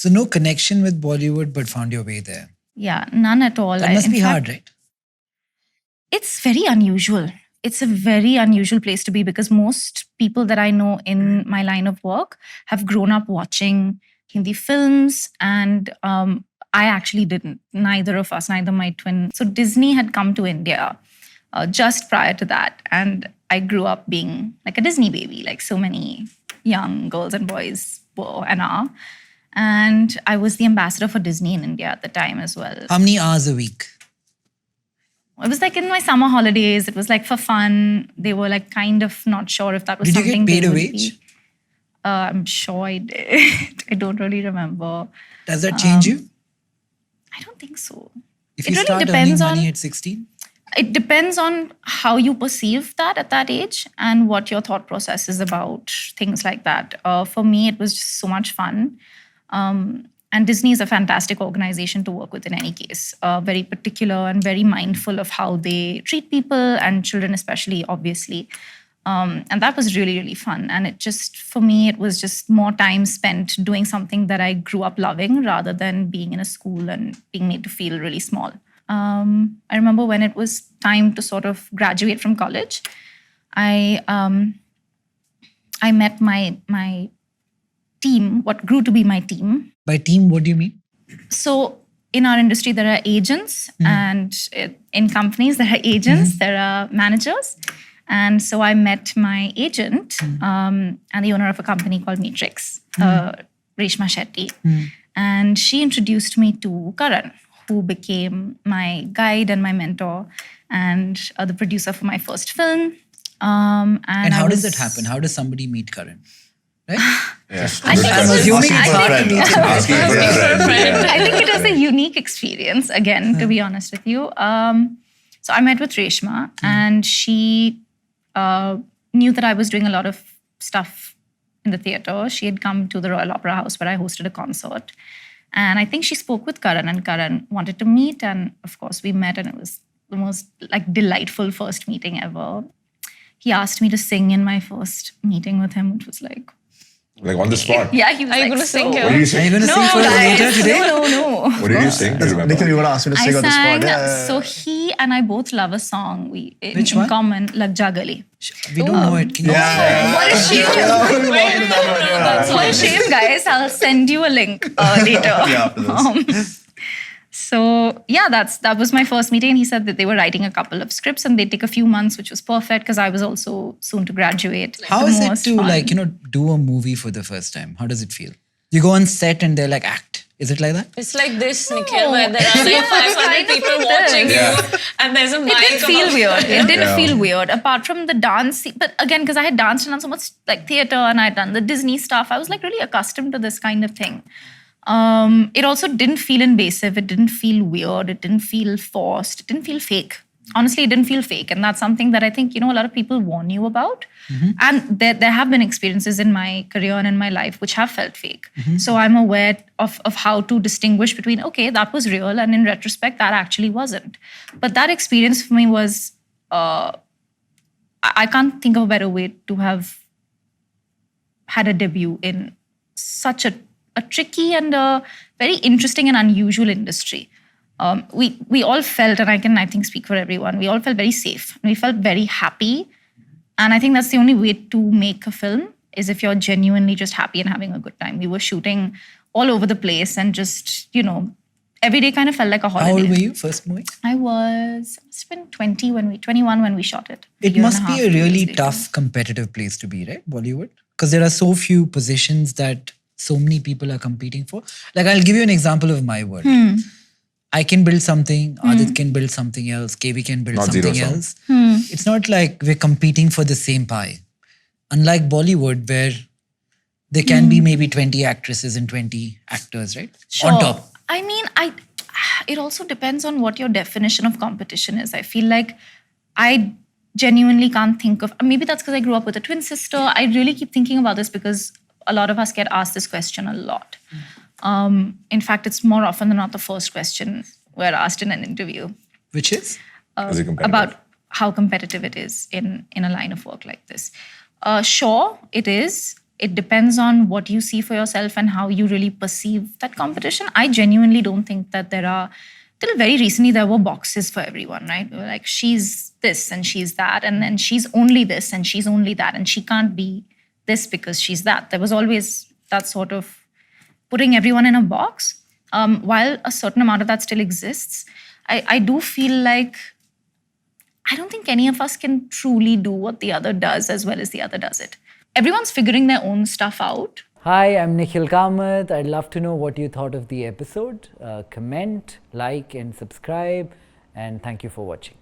So no connection with Bollywood, but found your way there. Yeah, none at all. That must be hard, right? It's very unusual. It's a very unusual place to be because most people that I know in my line of work have grown up watching Hindi films, and I actually didn't. Neither of us, neither my twin. So Disney had come to India just prior to that, and I grew up being like a Disney baby, like so many young girls and boys were and are. And I was the ambassador for Disney in India at the time as well. How many hours a week? It was like in my summer holidays. It was like for fun. They were like kind of not sure if that was something. Did you get paid a wage? I'm sure I did. I don't really remember. Does that change you? I don't think so. If you start earning money at 16? It depends on how you perceive that at that age and what your thought process is about things like that. For me, it was just so much fun. And Disney is a fantastic organization to work with in any case. Very particular and very mindful of how they treat people and children especially, obviously. And that was really, really fun. And it just, for me, it was just more time spent doing something that I grew up loving rather than being in a school and being made to feel really small. I remember when it was time to sort of graduate from college, I met my team, what grew to be my team. By team, what do you mean? So in our industry, there are agents, and in companies, there are agents, there are managers. And so I met my agent and the owner of a company called Matrix, Reshma Shetty. And she introduced me to Karan, who became my guide and my mentor and the producer for my first film. And how does that happen? How does somebody meet Karan? Right? Yeah. I'm assuming I think it was a unique experience, again, to be honest with you. So I met with Reshma, and she knew that I was doing a lot of stuff in the theatre. She had come to the Royal Opera House where I hosted a concert. And I think she spoke with Karan, and Karan wanted to meet. And of course, we met, and it was the most like delightful first meeting ever. He asked me to sing in my first meeting with him, which was like on the spot. Yeah, he was Are you like, going to sing here? What did you sing? Are you going to sing for us later today? No. What did you sing? Do you remember? Nikhil, you want to ask me to sing on the spot? Yeah. So he and I both love a song in common, Lag Ja Gali. We don't know it. Can you What a shame. What a shame, guys. I'll send you a link later. after this. So yeah, that was my first meeting. And he said that they were writing a couple of scripts and they'd take a few months, which was perfect because I was also soon to graduate. How is it to do a movie for the first time? How does it feel? You go on set and they're like, act. Is it like that? It's like this, Nikhil, where there are like 500 people watching you and there's a mic. It didn't feel weird. It didn't feel weird. Apart from the dance, but again, because I had danced and done so much like theatre and I'd done the Disney stuff, I was like really accustomed to this kind of thing. It also didn't feel invasive. It didn't feel weird. It didn't feel forced. It didn't feel fake. Honestly, it didn't feel fake. And that's something that I think, a lot of people warn you about. And there have been experiences in my career and in my life which have felt fake. So I'm aware of how to distinguish between, okay, that was real. And in retrospect, that actually wasn't. But that experience for me was, I can't think of a better way to have had a debut in such a tricky and a very interesting and unusual industry. We all felt, and I think speak for everyone, we all felt very safe. We felt very happy. And I think that's the only way to make a film is if you're genuinely just happy and having a good time. We were shooting all over the place and just, every day kind of felt like a holiday. How old were you first movie? I must have been 21 when we shot it. It must be a really tough competitive place to be, right? Bollywood? Because there are so few positions that so many people are competing for. Like, I'll give you an example of my world. I can build something, Adit can build something else, KB can build something else. It's not like we're competing for the same pie. Unlike Bollywood, where there can be maybe 20 actresses and 20 actors, right? Sure. On top. I mean, it also depends on what your definition of competition is. I feel like I genuinely can't think of, maybe that's because I grew up with a twin sister. I really keep thinking about this because a lot of us get asked this question a lot. In fact, it's more often than not the first question we're asked in an interview. Which is? About how competitive it is in a line of work like this. Sure, it is. It depends on what you see for yourself and how you really perceive that competition. I genuinely don't think that there are, till very recently, there were boxes for everyone, right? Like, she's this and she's that, and then she's only this and she's only that, and she can't be this because she's that. There was always that sort of putting everyone in a box. While a certain amount of that still exists, I do feel like I don't think any of us can truly do what the other does as well as the other does it. Everyone's figuring their own stuff out. Hi, I'm Nikhil Kamath. I'd love to know what you thought of the episode. Comment, like and subscribe, and thank you for watching.